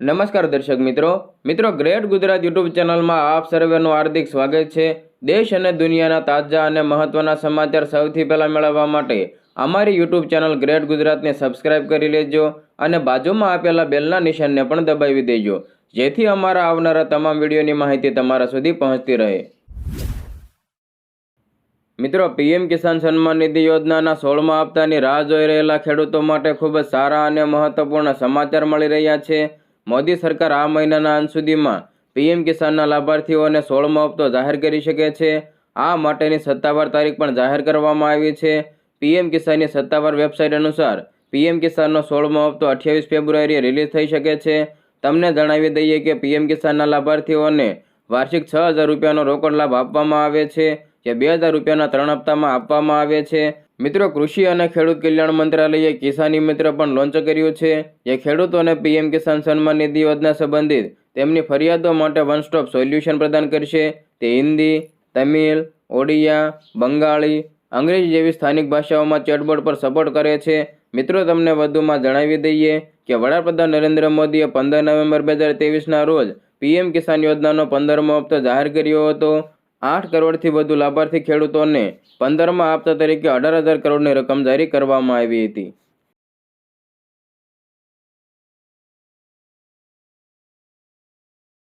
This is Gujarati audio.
નમસ્કાર દર્શક મિત્રો ગ્રેટ ગુજરાત યુટ્યુબ ચેનલમાં આપ સર્વેનું હાર્દિક સ્વાગત છે। દેશ અને દુનિયાના તાજા અને મહત્વના સમાચાર સૌથી પહેલા મેળવવા માટે અમારી યુટ્યુબ ચેનલ ગ્રેટ ગુજરાતને સબસ્ક્રાઇબ કરી લેજો અને બાજુમાં આપેલા બેલના નિશાનને પણ દબાવી દેજો, જેથી અમારા આવનારા તમામ વિડીયોની માહિતી તમારા સુધી પહોંચતી રહે। મિત્રો, પીએમ કિસાન સન્માન નિધિ યોજનાના 16મા હપ્તાની રાહ જોઈ રહેલા ખેડૂતો માટે ખૂબ જ સારા અને મહત્વપૂર્ણ સમાચાર મળી રહ્યા છે। મોદી સરકાર આ મહિનાના અંત સુધીમાં પીએમ કિસાનના લાભાર્થીઓને 16મો હપ્તો જાહેર કરી શકે છે। આ માટેની સત્તાવાર તારીખ પણ જાહેર કરવામાં આવી છે। પીએમ કિસાનની સત્તાવાર વેબસાઇટ અનુસાર પીએમ કિસાનનો 16મો હપ્તો 28 ફેબ્રુઆરીએ રિલીઝ થઈ શકે છે। તમને જણાવી દઈએ કે પીએમ કિસાનના લાભાર્થીઓને વાર્ષિક 6,000 રૂપિયાનો રોકડ લાભ આપવામાં આવે છે, જે 2,000 રૂપિયાના 3 હપ્તામાં આપવામાં આવે છે। મિત્રો, કૃષિ અને ખેડૂત કલ્યાણ મંત્રાલયે કિસાની મિત્ર પણ લોન્ચ કર્યું છે, જે ખેડૂતોને પીએમ કિસાન સન્માન નિધિ યોજના સંબંધિત તેમની ફરિયાદો માટે વન સ્ટોપ સોલ્યુશન પ્રદાન કરશે। તે હિન્દી, તમિલ, ઓડિયા, બંગાળી, અંગ્રેજી જેવી સ્થાનિક ભાષાઓમાં ચેટબોટ પર સપોર્ટ કરે છે। મિત્રો, તમને વધુમાં જણાવી દઈએ કે વડાપ્રધાન નરેન્દ્ર મોદીએ 15 નવેમ્બર 2023ના રોજ પીએમ કિસાન યોજનાનો 15મો હપ્તો જાહેર કર્યો હતો। 8 કરોડથી વધુ લાભાર્થી ખેડૂતોને 15મા હપ્તા તરીકે 18,000 કરોડની રકમ જારી કરવામાં આવી હતી।